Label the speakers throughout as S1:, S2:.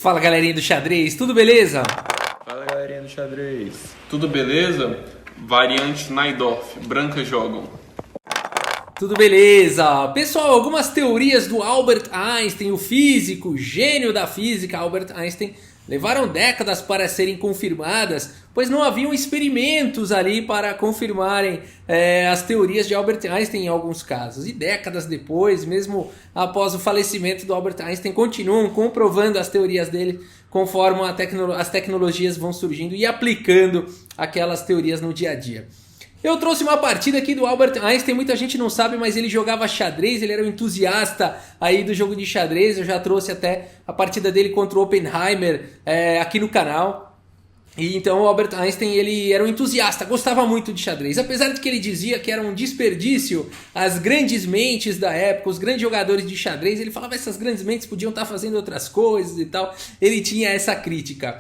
S1: Fala galerinha do xadrez, tudo beleza?
S2: Fala galerinha do xadrez.
S3: Tudo beleza? Variante Najdorf, brancas jogam.
S1: Tudo beleza? Pessoal, algumas teorias do Albert Einstein, o físico, gênio da física Albert Einstein, levaram décadas para serem confirmadas, pois não haviam experimentos ali para confirmarem as teorias de Albert Einstein em alguns casos. E décadas depois, mesmo após o falecimento do Albert Einstein, continuam comprovando as teorias dele conforme as tecnologias vão surgindo e aplicando aquelas teorias no dia a dia. Eu trouxe uma partida aqui do Albert Einstein, muita gente não sabe, mas ele jogava xadrez, ele era um entusiasta aí do jogo de xadrez. Eu já trouxe até a partida dele contra o Oppenheimer aqui no canal. E então o Albert Einstein, ele era um entusiasta, gostava muito de xadrez. Apesar de que ele dizia que era um desperdício as grandes mentes da época, os grandes jogadores de xadrez, ele falava que essas grandes mentes podiam estar fazendo outras coisas e tal. Ele tinha essa crítica.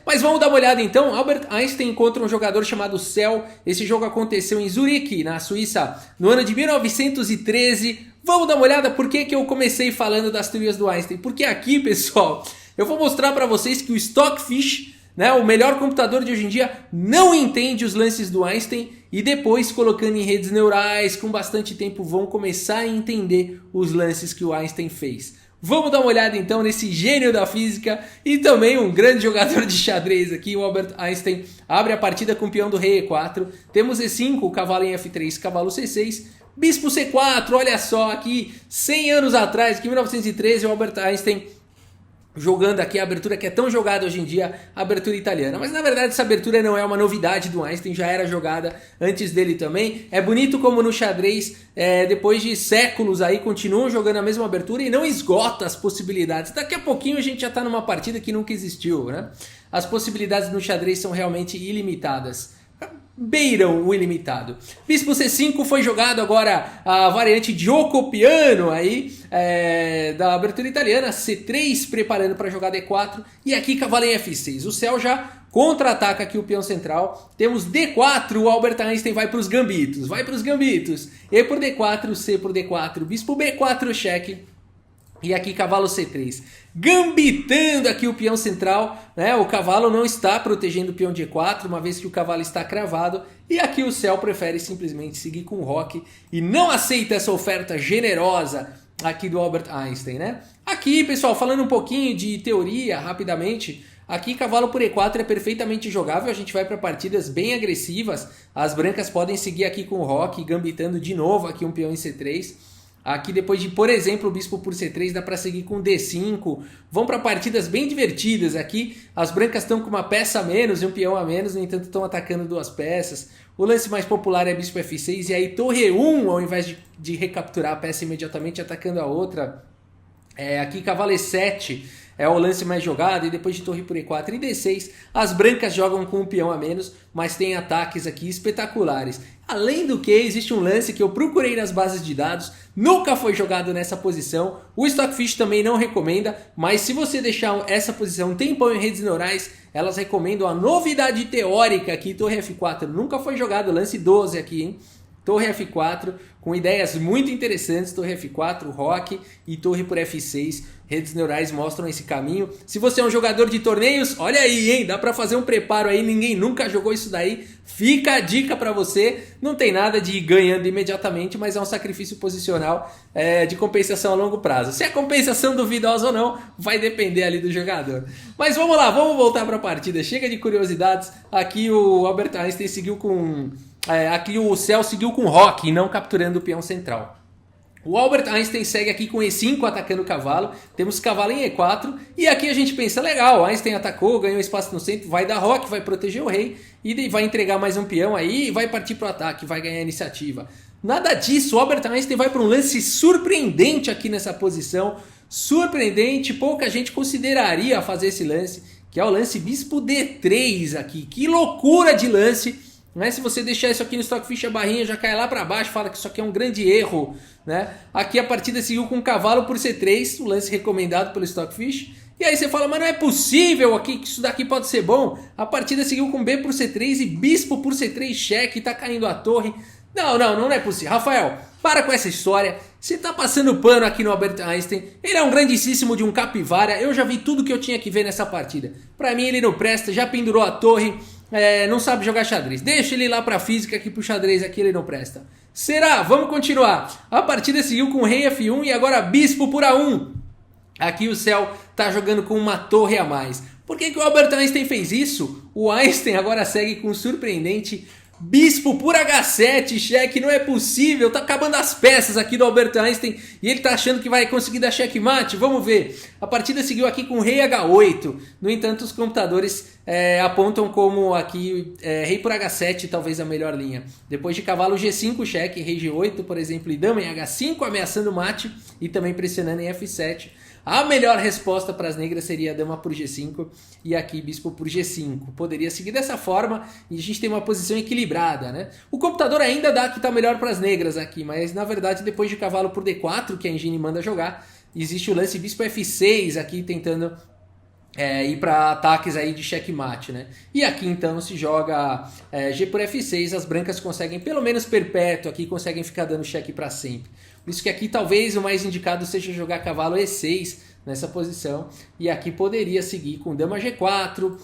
S1: Mas vamos dar uma olhada então. Albert Einstein encontra um jogador chamado Cell. Esse jogo aconteceu em Zurique, na Suíça, no ano de 1913. Vamos dar uma olhada por que eu comecei falando das teorias do Einstein. Porque aqui, pessoal, eu vou mostrar para vocês que o Stockfish, né, o melhor computador de hoje em dia, não entende os lances do Einstein. E depois, colocando em redes neurais, com bastante tempo, vão começar a entender os lances que o Einstein fez. Vamos dar uma olhada então nesse gênio da física e também um grande jogador de xadrez aqui, o Albert Einstein. Abre a partida com o peão do rei E4, temos E5, cavalo em F3, cavalo C6, bispo C4, olha só, aqui 100 anos atrás, aqui em 1913, o Albert Einstein jogando aqui a abertura que é tão jogada hoje em dia, a abertura italiana. Mas na verdade essa abertura não é uma novidade do Einstein, já era jogada antes dele também. É bonito como no xadrez, depois de séculos aí, continuam jogando a mesma abertura e não esgota as possibilidades. Daqui a pouquinho a gente já está numa partida que nunca existiu, né? As possibilidades no xadrez são realmente ilimitadas. Beiram o ilimitado. Bispo C5 foi jogado agora a variante Giocopiano aí, da abertura italiana. C3 preparando para jogar D4 e aqui cavalo em F6. O Cell já contra-ataca aqui o peão central. Temos D4, o Albert Einstein vai para os gambitos. E por D4, C por D4, bispo B4, cheque. E aqui cavalo C3, gambitando aqui o peão central, né? O cavalo não está protegendo o peão de E4, uma vez que o cavalo está cravado. E aqui o Cell prefere simplesmente seguir com o roque e não aceita essa oferta generosa aqui do Albert Einstein, né? Aqui, pessoal, falando um pouquinho de teoria rapidamente, aqui cavalo por E4 é perfeitamente jogável, a gente vai para partidas bem agressivas. As brancas podem seguir aqui com o roque, gambitando de novo aqui um peão em C3. Aqui depois de, por exemplo, o bispo por C3 dá para seguir com D5. Vão para partidas bem divertidas. Aqui as brancas estão com uma peça a menos e um peão a menos, no entanto estão atacando duas peças. O lance mais popular é bispo F6 e aí torre 1 ao invés de recapturar a peça imediatamente atacando a outra. Aqui cavalo E7 é o lance mais jogado e depois de torre por E4 e D6 as brancas jogam com um peão a menos, mas tem ataques aqui espetaculares. Além do que, existe um lance que eu procurei nas bases de dados, nunca foi jogado nessa posição, o Stockfish também não recomenda, mas se você deixar essa posição um tempão em redes neurais, elas recomendam a novidade teórica aqui, torre F4, nunca foi jogado, lance 12 aqui, hein? Torre F4, com ideias muito interessantes, torre F4, roque e torre por F6. Redes neurais mostram esse caminho. Se você é um jogador de torneios, olha aí, hein? Dá pra fazer um preparo aí, ninguém nunca jogou isso daí. Fica a dica pra você. Não tem nada de ir ganhando imediatamente, mas é um sacrifício posicional de compensação a longo prazo. Se é compensação duvidosa ou não, vai depender ali do jogador. Mas vamos lá, vamos voltar pra partida. Chega de curiosidades. Aqui o Albert Einstein seguiu com... aqui o Cell seguiu com roque, não capturando o peão central. O Albert Einstein segue aqui com E5 atacando o cavalo. Temos cavalo em E4. E aqui a gente pensa, legal, Einstein atacou, ganhou espaço no centro, vai dar roque, vai proteger o rei. E vai entregar mais um peão aí e vai partir para o ataque, vai ganhar a iniciativa. Nada disso, o Albert Einstein vai para um lance surpreendente aqui nessa posição. Surpreendente, pouca gente consideraria fazer esse lance, que é o lance bispo D3 aqui. Que loucura de lance! Né? Se você deixar isso aqui no Stockfish, a barrinha já cai lá para baixo, fala que isso aqui é um grande erro. Né? Aqui a partida seguiu com cavalo por C3, o lance recomendado pelo Stockfish. E aí você fala, mas não é possível aqui que isso daqui pode ser bom. A partida seguiu com B por C3 e bispo por C3 cheque, tá caindo a torre. Não é possível. Rafael, para com essa história. Você tá passando pano aqui no Albert Einstein. Ele é um grandíssimo de um capivara. Eu já vi tudo que eu tinha que ver nessa partida. Pra mim ele não presta, já pendurou a torre, não sabe jogar xadrez. Deixa ele lá pra física, que pro xadrez aqui ele não presta. Será? Vamos continuar. A partida seguiu com rei F1 e agora bispo por A1. Aqui o céu tá jogando com uma torre a mais. Por que o Albert Einstein fez isso? O Einstein agora segue com um surpreendente bispo por H7, cheque, não é possível, tá acabando as peças aqui do Albert Einstein e ele tá achando que vai conseguir dar checkmate, vamos ver. A partida seguiu aqui com rei H8, no entanto os computadores apontam como aqui rei por H7 talvez a melhor linha. Depois de cavalo G5, cheque, rei G8, por exemplo, e dama em H5 ameaçando mate e também pressionando em F7. A melhor resposta para as negras seria dama por G5 e aqui bispo por G5. Poderia seguir dessa forma e a gente tem uma posição equilibrada, né? O computador ainda dá que está melhor para as negras aqui, mas na verdade depois de cavalo por D4, que a engine manda jogar, existe o lance bispo F6 aqui tentando ir para ataques aí de checkmate, né? E aqui então se joga G por F6, as brancas conseguem pelo menos perpétuo aqui, conseguem ficar dando cheque para sempre. Por isso que aqui talvez o mais indicado seja jogar cavalo E6 nessa posição. E aqui poderia seguir com dama G4,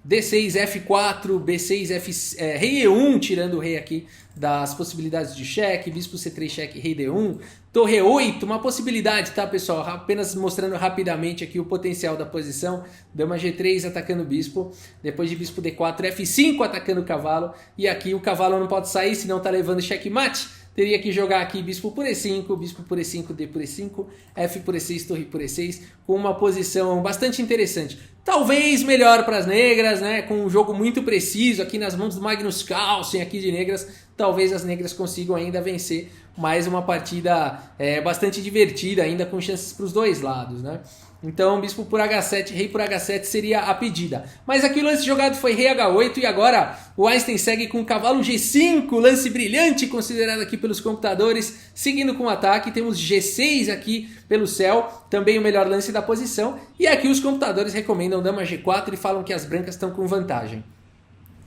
S1: D6, F4, B6, rei E1, tirando o rei aqui das possibilidades de cheque, bispo C3 cheque, rei D1, torre E8, uma possibilidade, tá pessoal? Apenas mostrando rapidamente aqui o potencial da posição, dama G3 atacando o bispo, depois de bispo D4, F5 atacando o cavalo, e aqui o cavalo não pode sair, senão tá levando checkmate. Teria que jogar aqui bispo por E5, bispo por E5, D por E5, F por E6, torre por E6, com uma posição bastante interessante. Talvez melhor para as negras, né? Com um jogo muito preciso aqui nas mãos do Magnus Carlsen aqui de negras. Talvez as negras consigam ainda vencer mais uma partida bastante divertida, ainda com chances para os dois lados, né? Então, bispo por H7, rei por H7 seria a pedida. Mas aqui o lance jogado foi rei H8 e agora o Einstein segue com cavalo G5, lance brilhante considerado aqui pelos computadores, seguindo com o ataque. Temos G6 aqui pelo céu, também o melhor lance da posição. E aqui os computadores recomendam dama G4 e falam que as brancas estão com vantagem.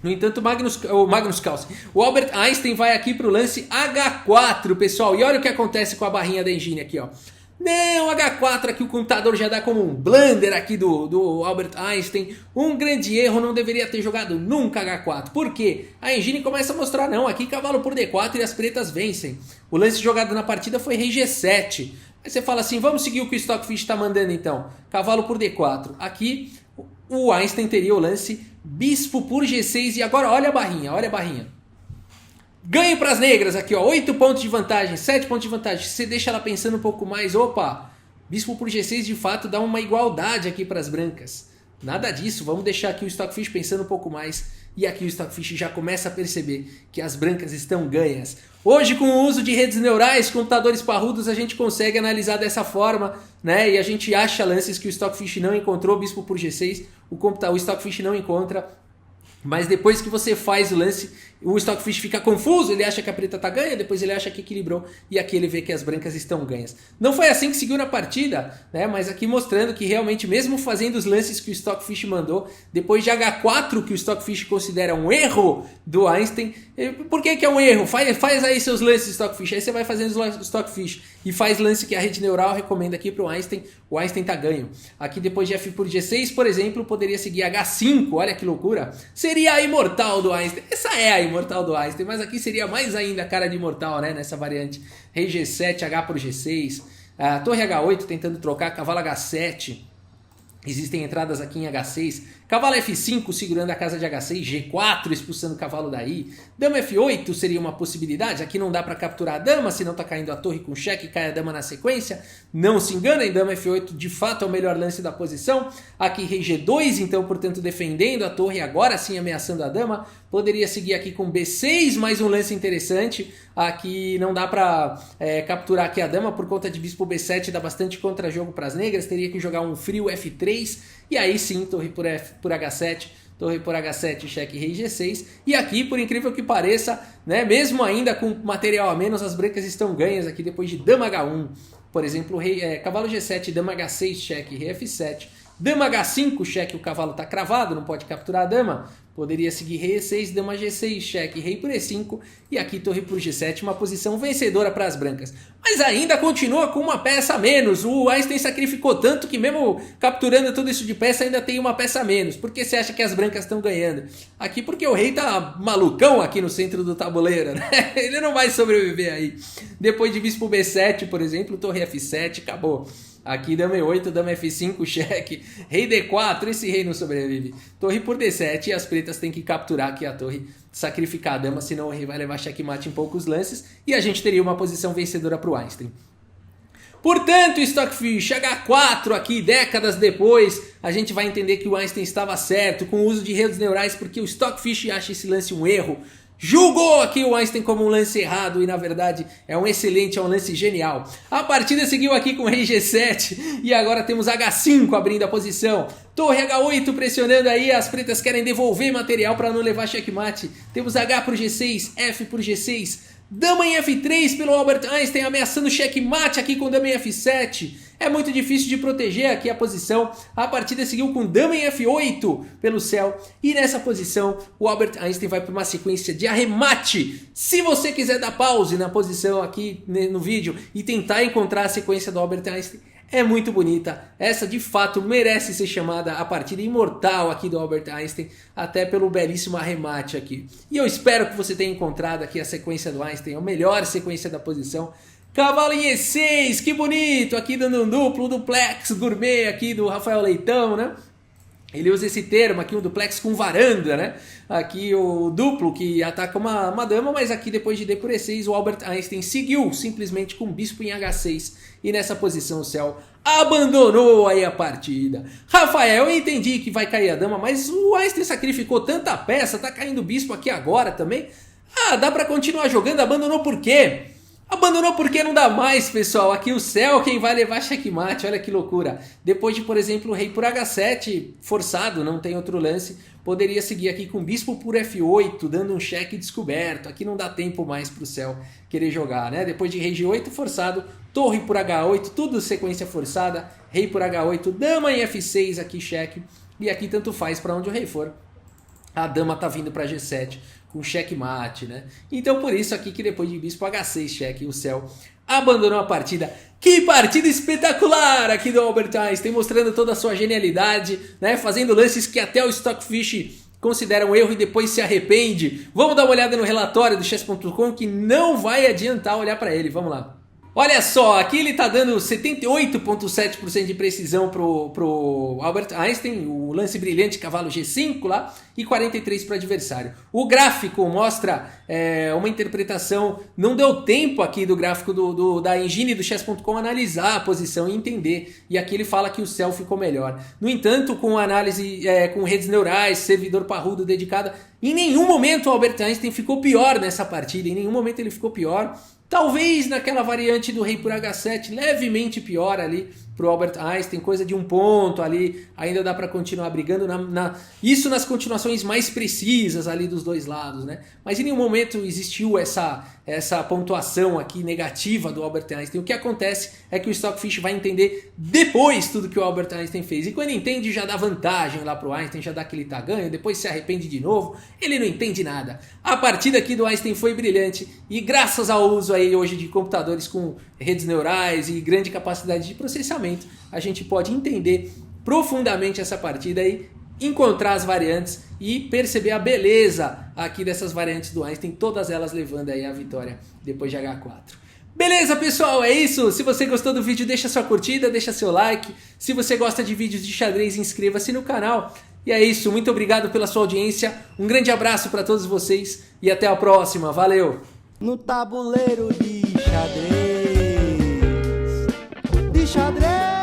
S1: No entanto, o Albert Einstein vai aqui para o lance H4, pessoal. E olha o que acontece com a barrinha da engine aqui, ó. Não, H4 aqui o computador já dá como um blunder aqui do Albert Einstein. Um grande erro, não deveria ter jogado nunca H4. Por quê? A engine começa a mostrar, não, aqui cavalo por D4 e as pretas vencem. O lance jogado na partida foi rei G7. Aí você fala assim, vamos seguir o que o Stockfish está mandando então. Cavalo por D4. Aqui o Einstein teria o lance bispo por G6 e agora olha a barrinha, olha a barrinha. Ganho para as negras aqui, ó, 8 pontos de vantagem, 7 pontos de vantagem. Você deixa ela pensando um pouco mais, opa, bispo por G6 de fato dá uma igualdade aqui para as brancas. Nada disso, vamos deixar aqui o Stockfish pensando um pouco mais. E aqui o Stockfish já começa a perceber que as brancas estão ganhas. Hoje, com o uso de redes neurais, computadores parrudos, a gente consegue analisar dessa forma, né? E a gente acha lances que o Stockfish não encontrou, bispo por G6, o Stockfish não encontra. Mas depois que você faz o lance, o Stockfish fica confuso, ele acha que a preta tá ganha, depois ele acha que equilibrou e aqui ele vê que as brancas estão ganhas. Não foi assim que seguiu na partida, né? Mas aqui mostrando que realmente mesmo fazendo os lances que o Stockfish mandou, depois de H4 que o Stockfish considera um erro do Einstein, por que é um erro? Faz aí seus lances, Stockfish, aí você vai fazendo os Stockfish e faz lance que a rede neural recomenda aqui para o Einstein tá ganho. Aqui depois de F por G6, por exemplo, poderia seguir H5, olha que loucura, seria a imortal do Einstein, essa é a imortal do Einstein, mas aqui seria mais ainda a cara de imortal, né, nessa variante. Rei G7, H por G6, torre H8 tentando trocar, cavalo H7, existem entradas aqui em H6, cavalo F5 segurando a casa de H6, G4 expulsando o cavalo daí, dama F8 seria uma possibilidade, aqui não dá para capturar a dama, senão tá caindo a torre com cheque e cai a dama na sequência, não se enganem, dama F8 de fato é o melhor lance da posição, aqui rei G2 então portanto defendendo a torre, agora sim ameaçando a dama, poderia seguir aqui com B6, mais um lance interessante, aqui não dá para capturar aqui a dama por conta de bispo B7, dá bastante contra-jogo para as negras, teria que jogar um frio F3, e aí sim, torre por H7, torre por H7, cheque rei G6. E aqui, por incrível que pareça, né, mesmo ainda com material a menos, as brancas estão ganhas aqui depois de dama H1. Por exemplo, cavalo G7, dama H6, cheque, rei F7. Dama H5, cheque, o cavalo está cravado, não pode capturar a dama. Poderia seguir rei E6, dama G6, cheque, rei por E5 e aqui torre por G7, uma posição vencedora para as brancas. Mas ainda continua com uma peça a menos. O Einstein sacrificou tanto que mesmo capturando tudo isso de peça ainda tem uma peça a menos. Por que você acha que as brancas estão ganhando? Aqui porque o rei tá malucão aqui no centro do tabuleiro, né? Ele não vai sobreviver aí. Depois de bispo B7, por exemplo, torre F7, acabou. Aqui dama E8, dama F5, cheque, rei D4, esse rei não sobrevive. Torre por D7 e as pretas têm que capturar aqui a torre, sacrificar a dama, senão o rei vai levar checkmate em poucos lances e a gente teria uma posição vencedora para o Einstein. Portanto, Stockfish, H4 aqui, décadas depois, a gente vai entender que o Einstein estava certo com o uso de redes neurais, porque o Stockfish acha esse lance um erro. Julgou aqui o Einstein como um lance errado e na verdade é um lance genial. A partida seguiu aqui com rei G7 e agora temos H5 abrindo a posição. Torre H8 pressionando aí, as pretas querem devolver material para não levar checkmate. Temos H por G6, F por G6, dama em F3 pelo Albert Einstein ameaçando checkmate aqui com dama em F7. É muito difícil de proteger aqui a posição. A partida seguiu com dama em F8 pelo céu. E nessa posição o Albert Einstein vai para uma sequência de arremate. Se você quiser dar pause na posição aqui no vídeo e tentar encontrar a sequência do Albert Einstein, é muito bonita. Essa de fato merece ser chamada a partida imortal aqui do Albert Einstein, até pelo belíssimo arremate aqui. E eu espero que você tenha encontrado aqui a sequência do Einstein, a melhor sequência da posição. Cavalo em E6, que bonito, aqui dando um duplex gourmet aqui do Rafael Leitão, né? Ele usa esse termo aqui, um duplex com varanda, né? Aqui o duplo que ataca uma dama, mas aqui depois de D por E6 o Albert Einstein seguiu simplesmente com bispo em H6 e nessa posição o céu abandonou aí a partida. Rafael, eu entendi que vai cair a dama, mas o Einstein sacrificou tanta peça, tá caindo o bispo aqui agora também. Ah, dá pra continuar jogando, abandonou por quê? Abandonou porque não dá mais, pessoal. Aqui o céu quem vai levar checkmate, olha que loucura. Depois de, por exemplo, o rei por H7, forçado, não tem outro lance, poderia seguir aqui com bispo por F8, dando um cheque descoberto. Aqui não dá tempo mais para o céu querer jogar, né? Depois de rei G8, forçado, torre por H8, tudo sequência forçada, rei por H8, dama em F6, aqui cheque, e aqui tanto faz para onde o rei for. A dama tá vindo para G7 com checkmate, né? Então por isso aqui que depois de bispo H6 cheque, o céu abandonou a partida. Que partida espetacular aqui do Albert Einstein, mostrando toda a sua genialidade, né? Fazendo lances que até o Stockfish considera um erro e depois se arrepende. Vamos dar uma olhada no relatório do chess.com que não vai adiantar olhar para ele. Vamos lá. Olha só, aqui ele está dando 78,7% de precisão pro Albert Einstein, o lance brilhante cavalo G5 lá, e 43% para o adversário. O gráfico mostra uma interpretação, não deu tempo aqui do gráfico da engine do chess.com analisar a posição e entender, e aqui ele fala que o céu ficou melhor. No entanto, com análise com redes neurais, servidor parrudo dedicado, em nenhum momento o Albert Einstein ficou pior nessa partida, em nenhum momento ele ficou pior. Talvez naquela variante do rei por H7, levemente pior ali para o Albert Einstein, coisa de um ponto ali, ainda dá para continuar brigando, isso nas continuações mais precisas ali dos dois lados, né? Mas em nenhum momento existiu essa pontuação aqui negativa do Albert Einstein. O que acontece é que o Stockfish vai entender depois tudo que o Albert Einstein fez, e quando entende já dá vantagem lá para o Einstein, já dá que ele tá ganho, depois se arrepende de novo, ele não entende nada. A partida aqui do Einstein foi brilhante, e graças ao uso aí hoje de computadores com redes neurais e grande capacidade de processamento, a gente pode entender profundamente essa partida e encontrar as variantes e perceber a beleza aqui dessas variantes do Einstein, todas elas levando aí a vitória depois de H4. Beleza, pessoal, é isso. Se você gostou do vídeo, deixa sua curtida, deixa seu like. Se você gosta de vídeos de xadrez, inscreva-se no canal. E é isso, muito obrigado pela sua audiência, um grande abraço para todos vocês e até a próxima, valeu!
S4: No tabuleiro de xadrez, de xadrez.